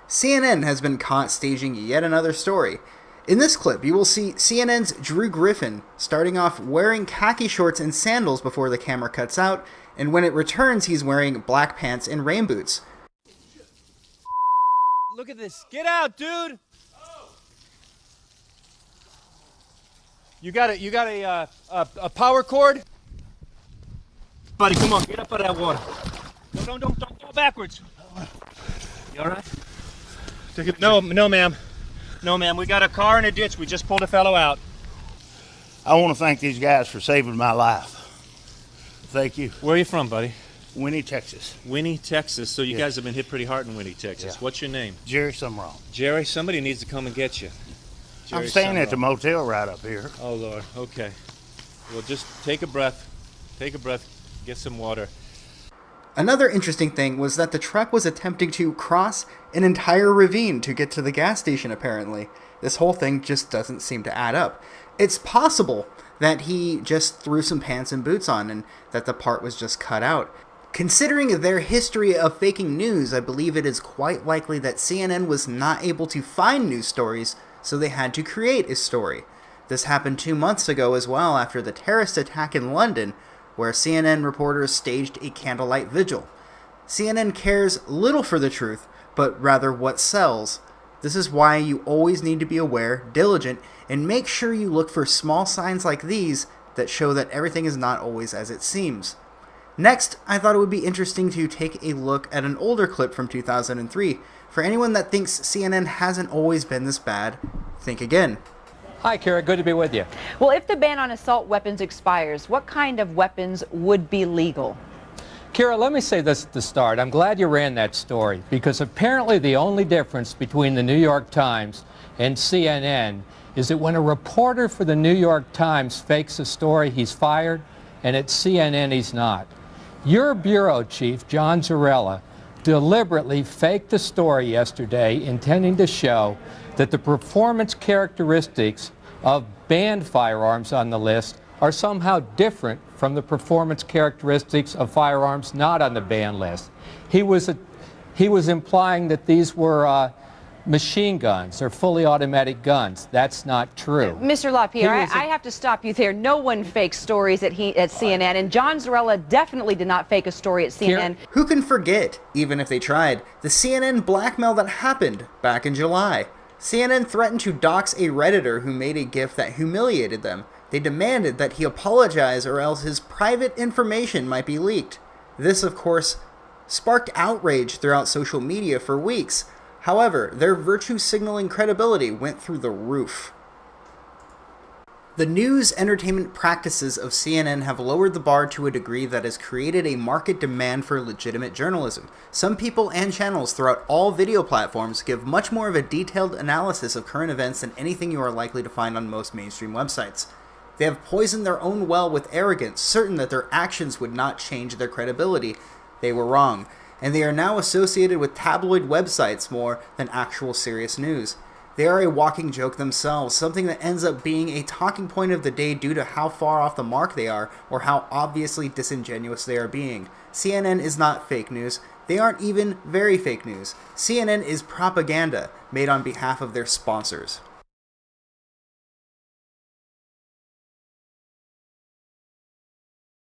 CNN has been caught staging yet another story. In this clip, you will see CNN's Drew Griffin starting off wearing khaki shorts and sandals before the camera cuts out, and when it returns, he's wearing black pants and rain boots. Look at this. Get out, dude! You got a power cord? Buddy, come on, get up out of that water. No, don't go backwards. You all right? No, ma'am. No, ma'am. We got a car in a ditch. We just pulled a fellow out. I want to thank these guys for saving my life. Thank you. Where are you from, buddy? Winnie, Texas. Winnie, Texas. So you guys have been hit pretty hard in Winnie, Texas. Yeah. What's your name? Jerry Summerall. Jerry, somebody needs to come and get you. Jerry I'm staying at Summerall. the motel right up here. Oh, Lord. Okay. Well, just take a breath. Take a breath. Get some water. Another interesting thing was that the truck was attempting to cross an entire ravine to get to the gas station, apparently. This whole thing just doesn't seem to add up. It's possible that he just threw some pants and boots on and that the part was just cut out. Considering their history of faking news, I believe it is quite likely that CNN was not able to find news stories, so they had to create a story. This happened 2 months ago as well after the terrorist attack in London, where CNN reporters staged a candlelight vigil. CNN cares little for the truth, but rather what sells. This is why you always need to be aware, diligent, and make sure you look for small signs like these that show that everything is not always as it seems. Next, I thought it would be interesting to take a look at an older clip from 2003. For anyone that thinks CNN hasn't always been this bad, think again. Hi, Kara. Good to be with you. Well, if the ban on assault weapons expires, what kind of weapons would be legal? Kara, let me say this at the start. I'm glad you ran that story because apparently the only difference between the New York Times and CNN is that when a reporter for the New York Times fakes a story, he's fired, and at CNN, he's not. Your bureau chief, John Zarella, deliberately faked the story yesterday, intending to show that the performance characteristics of banned firearms on the list are somehow different from the performance characteristics of firearms not on the ban list. He was implying that these were machine guns or fully automatic guns. That's not true. Mr. LaPierre, I have to stop you there. No one fakes stories at CNN, and John Zarella definitely did not fake a story at CNN. Who can forget, even if they tried, the CNN blackmail that happened back in July? CNN threatened to dox a Redditor who made a GIF that humiliated them. They demanded that he apologize or else his private information might be leaked. This, of course, sparked outrage throughout social media for weeks. However, their virtue signaling credibility went through the roof. The news entertainment practices of CNN have lowered the bar to a degree that has created a market demand for legitimate journalism. Some people and channels throughout all video platforms give much more of a detailed analysis of current events than anything you are likely to find on most mainstream websites. They have poisoned their own well with arrogance, certain that their actions would not change their credibility. They were wrong, and they are now associated with tabloid websites more than actual serious news. They are a walking joke themselves, something that ends up being a talking point of the day due to how far off the mark they are or how obviously disingenuous they are being. CNN is not fake news. They aren't even very fake news. CNN is propaganda made on behalf of their sponsors.